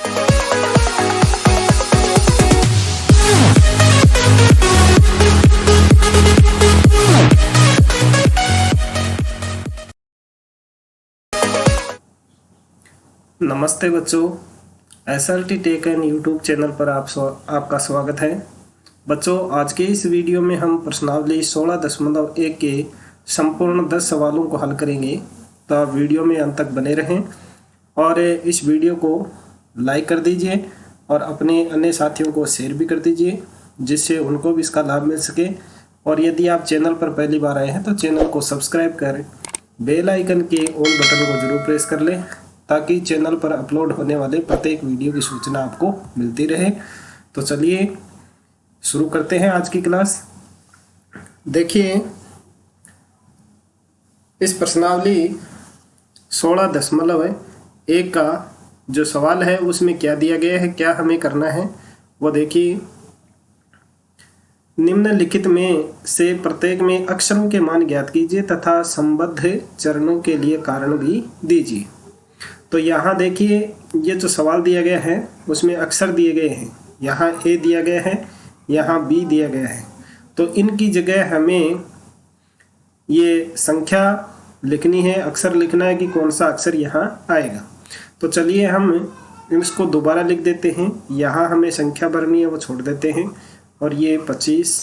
नमस्ते बच्चों, SRT tech and YouTube channel पर आपका स्वागत है। बच्चों, आज के इस वीडियो में हम प्रश्नावली 16.1 के संपूर्ण 10 सवालों को हल करेंगे। तो आप वीडियो में अंत तक बने रहें और इस वीडियो को लाइक कर दीजिए और अपने अन्य साथियों को शेयर भी कर दीजिए, जिससे उनको भी इसका लाभ मिल सके। और यदि आप चैनल पर पहली बार आए हैं तो चैनल को सब्सक्राइब कर बेल आइकन के ऑल बटन को जरूर प्रेस कर लें, ताकि चैनल पर अपलोड होने वाले प्रत्येक वीडियो की सूचना आपको मिलती रहे। तो चलिए शुरू करते हैं आज की क्लास। देखिए, इस प्रश्नावली 16.1 का जो सवाल है उसमें क्या दिया गया है, क्या हमें करना है वो देखिए। निम्नलिखित में से प्रत्येक में अक्षरों के मान ज्ञात कीजिए तथा संबद्ध चरणों के लिए कारण भी दीजिए। तो यहाँ देखिए, ये जो सवाल दिया गया है उसमें अक्षर दिए गए हैं। यहाँ ए दिया गया है, यहाँ बी दिया गया है। तो इनकी जगह हमें ये संख्या लिखनी है, अक्षर लिखना है कि कौन सा अक्षर यहाँ आएगा। तो चलिए हम इसको दोबारा लिख देते हैं। यहाँ हमें संख्या भरनी है, वो छोड़ देते हैं। और ये 25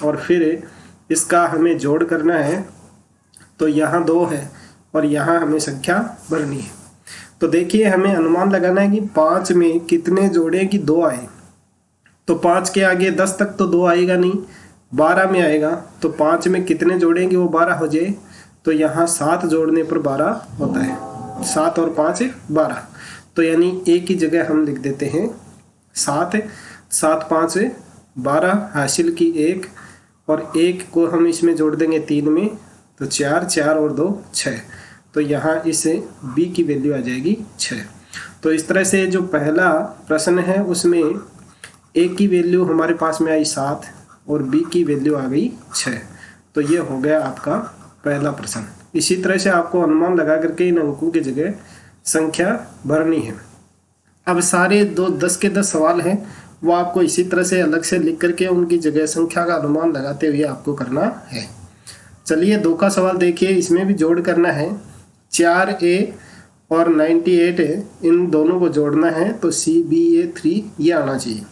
और फिर इसका हमें जोड़ करना है। तो यहाँ 2 है और यहाँ हमें संख्या भरनी है। तो देखिए, हमें अनुमान लगाना है कि 5 में कितने जोड़े कि 2 आए। तो 5 के आगे 10 तक तो 2 आएगा नहीं, 12 में आएगा। तो 5 में कितने जोड़ेंगे वो 12 हो जाए। तो यहाँ 7 जोड़ने पर 12 होता है। 7 और 5 12। तो यानी एक की जगह हम लिख देते हैं 7। 7 5 12 हासिल की 1, और 1 को हम इसमें जोड़ देंगे 3 में। तो 4 4 और 2 6। तो यहाँ इस b की वैल्यू आ जाएगी 6। तो इस तरह से जो पहला प्रश्न है उसमें a की वैल्यू हमारे पास में आई 7 और b की वैल्यू आ गई 6। तो ये हो गया आपका पहला प्रश्न। इसी तरह से आपको अनुमान लगा करके इन अंकों की जगह संख्या भरनी है। अब सारे 10 के 10 सवाल हैं, वो आपको इसी तरह से अलग से लिख करके उनकी जगह संख्या का अनुमान लगाते हुए आपको करना है। चलिए 2 का सवाल देखिए, इसमें भी जोड़ करना है। 4a और 98 इन दोनों को जोड़ना है। तो CBA3 ये आना चाहिए।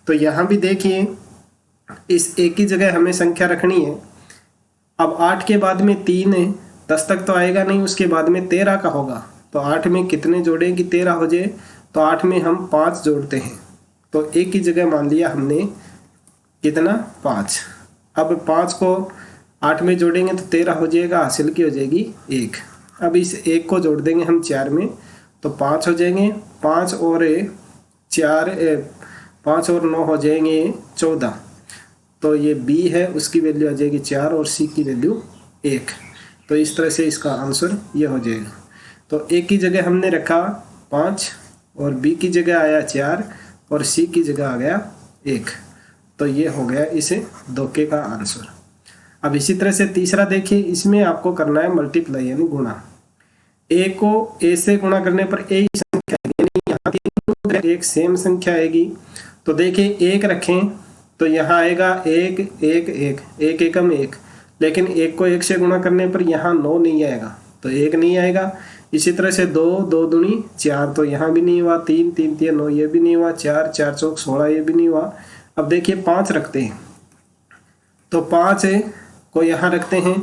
तो यहाँ भी देखिए, इस a की जगह हमें संख्या रखनी है। अब 8 के बाद में 3 है, 10 तक तो आएगा नहीं, उसके बाद में 13 का होगा। तो 8 में कितने जोड़ें कि 13 हो जाए। तो 8 में हम 5 जोड़ते हैं। तो a की जगह मान लिया हमने कितना 5। अब 5 को 8 में जोड़ेंगे तो 13 हो जाएगा, हासिल की हो जाएगी 1। अब इस 1 को जोड़ देंगे हम 4 में, तो 5 हो जाएंगे। 5 और 9 हो जाएंगे 14। तो ये b है, उसकी वैल्यू आ जाएगी 4 और c की वैल्यू 1। तो इस तरह से इसका आंसर ये हो जाएगा। तो a की जगह हमने रखा 5 और b की जगह आया 4 और c की जगह आ गया 1। तो ये हो गया इस धोखे का आंसर। अब इसी तरह से तीसरा देखिए, इसमें आपको करना है मल्टीप्लाई यानी गुणा। a को a से गुणा करने पर a ही संख्या आएगी, यानी यहाँ तीनों एक सेम संख्या आएगी। तो देखिए 1 रखें तो यहाँ आएगा 1 1 1 1 एकम 1, लेकिन 1 को 1 से गुणा करने पर यहाँ 9 नहीं आएगा, तो 1 नहीं आएगा। इसी तरह से 2 2 दूनी 4, तो यहाँ भी नहीं हुआ। 3 3 3 9, ये भी नहीं हुआ। 4 4 चौक 16, ये भी नहीं हुआ। अब देखिए 5 रखते हैं, तो 5 को यहाँ रखते हैं।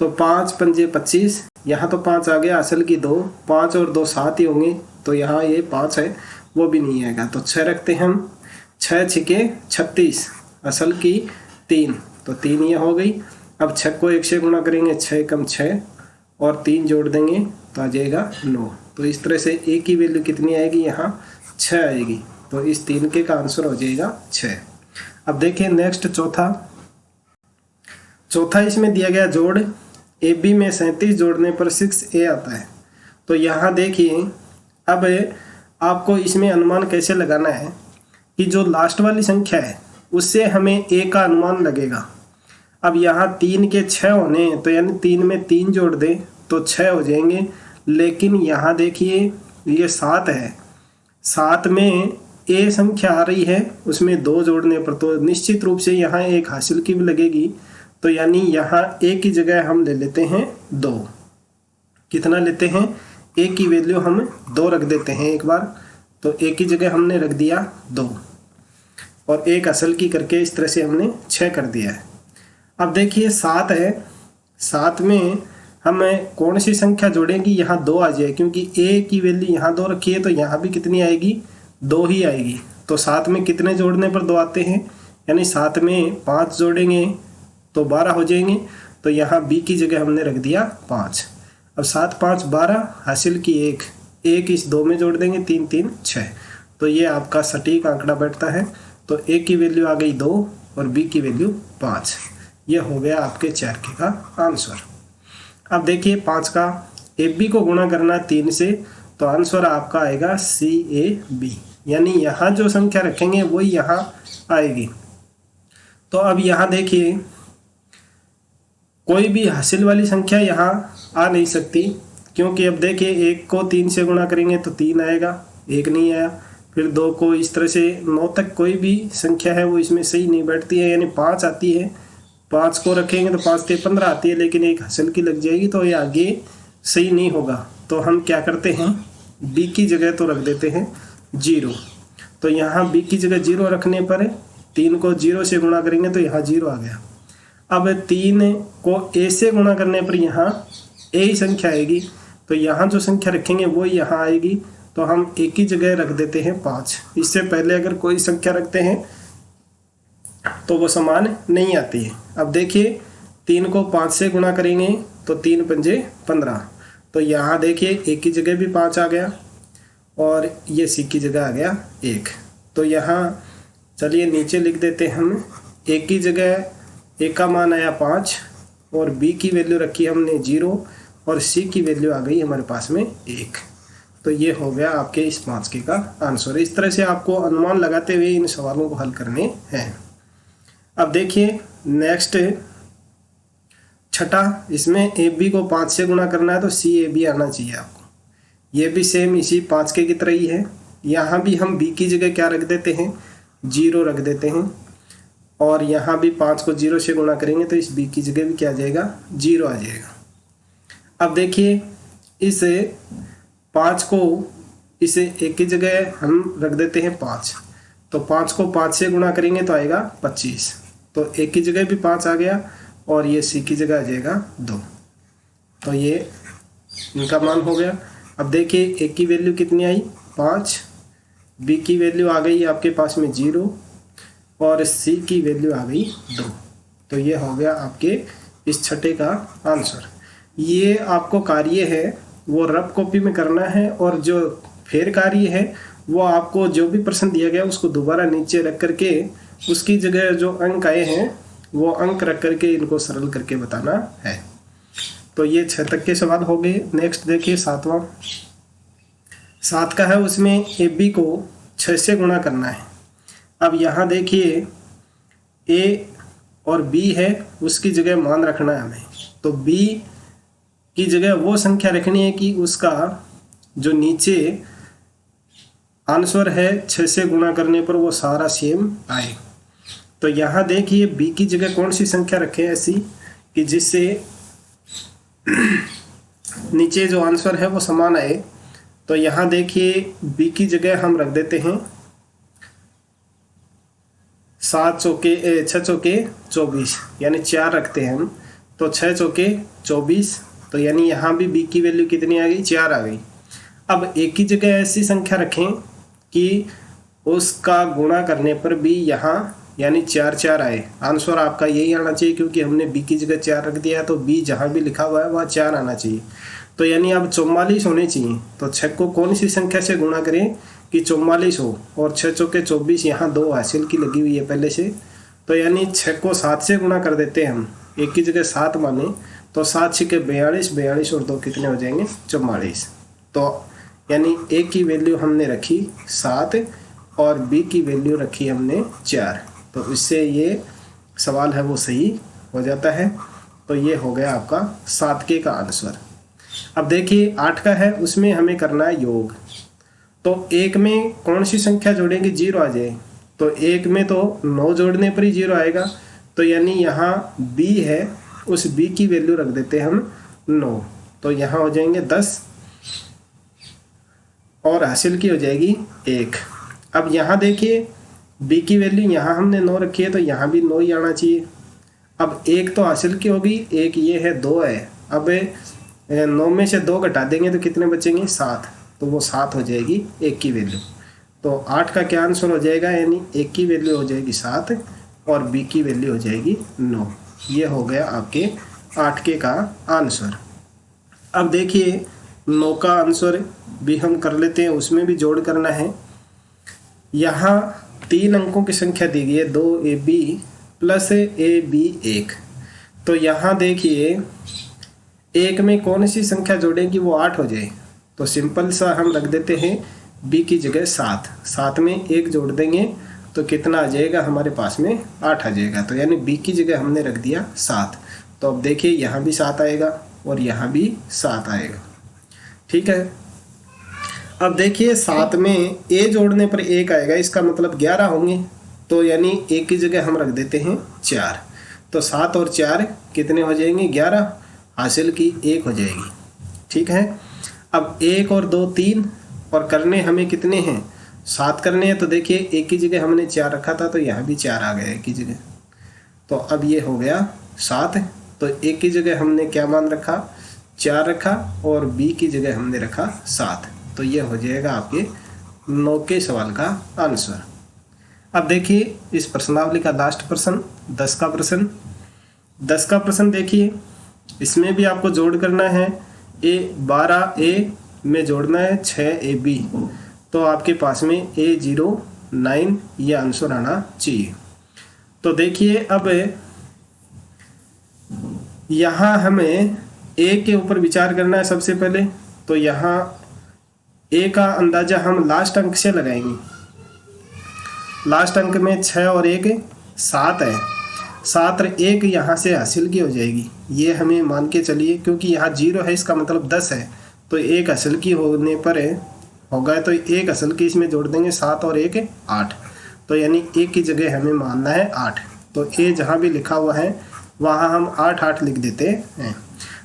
तो 5 पंजे 25, यहाँ तो 5 आ गया, असल की 2। 5 और 2 7 ही होंगे, तो यहाँ ये 5 है, वो भी नहीं आएगा। तो 6 रखते हैं हम। 6 6 36, असल की 3, तो 3 ये हो गई। अब 6 को 1 से गुणा करेंगे, 6 कम 6 और 3 जोड़ देंगे तो आ जाएगा 9। तो इस तरह से a की वैल्यू कितनी आएगी, यहाँ 6 आएगी। तो इस 3 के का आंसर हो जाएगा 6। अब देखिए नेक्स्ट चौथा इसमें दिया गया जोड़। AB में 37 जोड़ने पर 6a आता है। तो यहाँ देखिए, अब आपको इसमें अनुमान कैसे लगाना है कि जो लास्ट वाली संख्या है उससे हमें a का अनुमान लगेगा। अब यहाँ 3 के 6 होने हैं, तो यानी 3 में 3 जोड़ दें तो 6 हो जाएंगे। लेकिन यहाँ देखिए ये 7 है, 7 में ए संख्या आ रही है, उसमें 2 जोड़ने पर तो निश्चित रूप से यहाँ एक हासिल की भी लगेगी। तो यानी यहाँ ए की जगह हम ले लेते हैं 2। कितना लेते हैं? ए की वैल्यू हम 2 रख देते हैं एक बार। तो ए की जगह हमने रख दिया 2 और एक असल की करके इस तरह से हमने 6 कर दिया है। अब देखिए 7 है, 7 में हमें कौन सी संख्या जोड़ेंगी? यहाँ 2 आ जाए, क्योंकि ए की वैल्यू यहाँ 2 रखी है तो यहाँ भी कितनी आएगी? 2 ही आएगी। तो 7 में कितने जोड़ने पर 2 आते हैं? यानी 7 में 5 जोड़ेंगे तो 12 हो जाएंगे। तो यहाँ बी की जगह हमने रख दिया 5। अब 7 5 12, हासिल की 1 इस 2 में जोड़ देंगे, 3 3 6। तो ये आपका सटीक आंकड़ा बैठता है। तो ए की वैल्यू आ गई 2 और बी की वैल्यू 5। ये हो गया आपके 4 के का आंसर। अब देखिए 5 का ए बी को गुणा करना 3 से, तो आंसर आपका आएगा CAB। यानी यहाँ जो संख्या रखेंगे वही यहाँ आएगी। तो अब यहाँ देखिए कोई भी हासिल वाली संख्या यहाँ आ नहीं सकती, क्योंकि अब देखिए 1 को 3 से गुणा करेंगे तो 3 आएगा, 1 नहीं आया। फिर 2 को इस तरह से 9 तक कोई भी संख्या है वो इसमें सही नहीं बैठती है, यानी 5 आती है। 5 को रखेंगे तो 5 से 15 आती है, लेकिन एक हासिल की लग जाएगी तो ये आगे सही नहीं होगा। तो हम क्या करते हैं? बी की जगह तो रख देते हैं 0। तो यहाँ बी की जगह 0 रखने पर 3 को 0 से गुणा करेंगे तो यहाँ 0 आ गया। अब 3 को ए से गुणा करने पर यहाँ ए ही संख्या आएगी, तो यहाँ जो संख्या रखेंगे वो यहाँ आएगी। तो हम ए की जगह रख देते हैं 5। इससे पहले अगर कोई संख्या रखते हैं तो वो समान नहीं आती है। अब देखिए 3 को 5 से गुणा करेंगे तो 3 पंजे 15। तो यहाँ देखिए ए की जगह भी 5 आ गया और ये सी की जगह आ गया 1। तो यहाँ चलिए नीचे लिख देते हैं हम, ए की जगह ए का मान आया 5 और बी की वैल्यू रखी हमने 0 और सी की वैल्यू आ गई हमारे पास में 1। तो ये हो गया आपके इस 5 के का आंसर। इस तरह से आपको अनुमान लगाते हुए इन सवालों को हल करने हैं। अब देखिए नेक्स्ट छठा, इसमें ए बी को 5 से गुणा करना है तो CAB आना चाहिए आपको। ये भी सेम इसी 5 के की तरह ही है। यहाँ भी हम बी की जगह क्या रख देते हैं? 0 रख देते हैं। और यहाँ भी 5 को 0 से गुणा करेंगे तो इस बी की जगह भी क्या आ जाएगा? 0 आ जाएगा। अब देखिए इस 5 को इसे एक की जगह हम रख देते हैं 5। तो 5 को 5 से गुणा करेंगे तो आएगा 25। तो एक की जगह भी 5 आ गया और ये सी की जगह आ जाएगा 2। तो ये इनका मान हो गया। अब देखिए ए की वैल्यू कितनी आई? 5। बी की वैल्यू आ गई आपके पास में 0 और सी की वैल्यू आ गई 2। तो ये हो गया आपके इस छठे का आंसर। ये आपको कार्य है वो रफ कॉपी में करना है, और जो फेर कार्य है वो आपको जो भी प्रश्न दिया गया उसको दोबारा नीचे रख करके उसकी जगह जो अंक आए हैं वो अंक रख करके इनको सरल करके बताना है। तो ये 6 तक के सवाल हो गए। नेक्स्ट देखिए 7वां। 7 का है, उसमें ए बी को 6 से गुणा करना है। अब यहाँ देखिए ए और बी है, उसकी जगह मान रखना है हमें। तो बी की जगह वो संख्या रखनी है कि उसका जो नीचे आंसर है 6 से गुणा करने पर वो सारा सेम आए। तो यहाँ देखिए बी की जगह कौन सी संख्या रखें ऐसी कि जिससे नीचे जो आंसर है वो समान आए। तो यहाँ देखिए बी की जगह हम रख देते हैं 6 चौके 24, यानी 4 रखते हैं हम। तो 6 चौके 24, तो यानी यहाँ भी बी की वैल्यू कितनी आ गई? 4 आ गई। अब ए की जगह ऐसी संख्या रखें कि उसका गुणा करने पर भी यहाँ यानी 4 4 आए। आंसर आपका यही आना चाहिए, क्योंकि हमने बी की जगह 4 रख दिया है तो बी जहाँ भी लिखा हुआ है वहाँ 4 आना चाहिए। तो यानी अब 44 होने चाहिए। तो 6 को कौन सी संख्या से गुणा करें कि 44 हो, और 6 चौके 24, यहाँ 2 हासिल की लगी हुई है पहले से। तो यानी 6 को 7 से गुणा कर देते हैं हम, एक की जगह 7 माने। तो 7 6 42, 42 और 2 कितने हो जाएंगे? 44। तो यानी ए की वैल्यू हमने रखी 7 और बी की वैल्यू रखी हमने 4। तो इससे ये सवाल है वो सही हो जाता है। तो ये हो गया आपका 7 के का आंसर। अब देखिए 8 का है, उसमें हमें करना है योग। तो 1 में कौन सी संख्या जोड़ेंगे 0 आ जाए, तो 1 में तो 9 जोड़ने पर ही 0 आएगा। तो यानी यहाँ b है, उस b की वैल्यू रख देते हैं हम 9, तो यहाँ हो जाएंगे 10 और हासिल की हो जाएगी 1। अब यहाँ देखिए b की वैल्यू यहाँ हमने 9 रखी है, तो यहाँ भी 9 ही आना चाहिए। अब 1 तो हासिल की होगी, 1 ये है, 2 है। अब 9 में से 2 घटा देंगे तो कितने बचेंगे 7, तो वो 7 हो जाएगी 1 की वैल्यू। तो 8 का क्या आंसर हो जाएगा, यानी 1 की वैल्यू हो जाएगी 7 और b की वैल्यू हो जाएगी 9। ये हो गया आपके 8 के का आंसर। अब देखिए 9 का आंसर भी हम कर लेते हैं, उसमें भी जोड़ करना है। यहाँ 3 अंकों की संख्या दी गई है, 2ab प्लस ab 1। तो यहाँ देखिए 1 में कौन सी संख्या जोड़ेंगी वो 8 हो जाए, तो सिंपल सा हम रख देते हैं b की जगह 7। 7 में 1 जोड़ देंगे तो कितना आ जाएगा, हमारे पास में 8 आ जाएगा। तो यानी b की जगह हमने रख दिया 7। तो अब देखिए यहाँ भी 7 आएगा और यहाँ भी 7 आएगा, ठीक है। अब देखिए 7 में a जोड़ने पर 1 आएगा, इसका मतलब 11 होंगे। तो यानी 1 की जगह हम रख देते हैं 4। तो 7 और 4 कितने हो जाएंगे, 11, हासिल की 1 हो जाएगी, ठीक है। अब 1 और 2 3 और करने हमें कितने हैं, 7 करने हैं। तो देखिए 1 की जगह हमने 4 रखा था, तो यहाँ भी 4 आ गया 1 की जगह। तो अब ये हो गया 7। तो 1 की जगह हमने क्या मान रखा, 4 रखा और b की जगह हमने रखा 7। तो ये हो जाएगा आपके 9 के सवाल का आंसर। अब देखिए इस प्रश्नावली का लास्ट प्रश्न 10 का प्रश्न। 10 का प्रश्न देखिए, इसमें भी आपको जोड़ करना है। 12a में जोड़ना है 6ab, तो आपके पास में A09 ये आंसर आना चाहिए। तो देखिए अब यहाँ हमें a के ऊपर विचार करना है सबसे पहले। तो यहाँ a का अंदाज़ा हम लास्ट अंक से लगाएंगे। लास्ट अंक में 6 और 1 7 है, 7 और 1 यहाँ से हासिल की हो जाएगी, ये हमें मान के चलिए, क्योंकि यहाँ 0 है इसका मतलब 10 है। तो 1 हासिल की होने पर होगा, तो 1 हासिल की इसमें जोड़ देंगे, 7 और 1 8। तो यानी 1 की जगह हमें मानना है 8। तो a जहाँ भी लिखा हुआ है वहाँ हम 8 8 लिख देते हैं।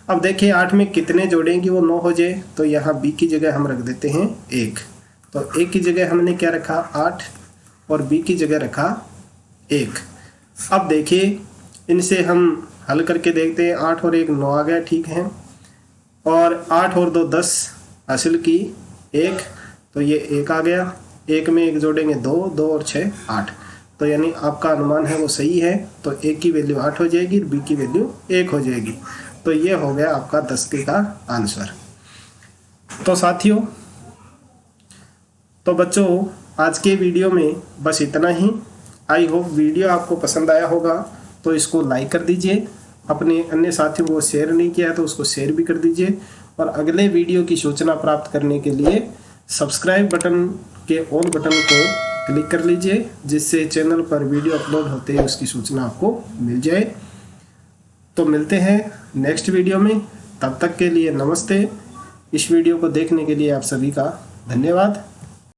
अब देखिए 8 में कितने जोड़ेंगे वो 9 हो जाए, तो यहाँ b की जगह हम रख देते हैं 1। तो a की जगह हमने क्या रखा 8 और b की जगह रखा 1। अब देखिए इनसे हम हल करके देखते हैं। 8 और 1 9 आ गया, ठीक है। और 8 और 2 10 हासिल की 1, तो ये 1 आ गया। 1 में 1 जोड़ेंगे 2, 2 और 6 8। तो यानी आपका अनुमान है वो सही है। तो a की वैल्यू 8 हो जाएगी, b की वैल्यू 1 हो जाएगी। तो ये हो गया आपका 10 के का आंसर। तो साथियों, तो बच्चों आज के वीडियो में बस इतना ही। आई होप वीडियो आपको पसंद आया होगा, तो इसको लाइक कर दीजिए। अपने अन्य साथियों को शेयर नहीं किया तो उसको शेयर भी कर दीजिए। और अगले वीडियो की सूचना प्राप्त करने के लिए सब्सक्राइब बटन के ऑल बटन को क्लिक कर लीजिए, जिससे चैनल पर वीडियो अपलोड होते हैं उसकी सूचना आपको मिल जाए। तो मिलते हैं नेक्स्ट वीडियो में, तब तक के लिए नमस्ते। इस वीडियो को देखने के लिए आप सभी का धन्यवाद।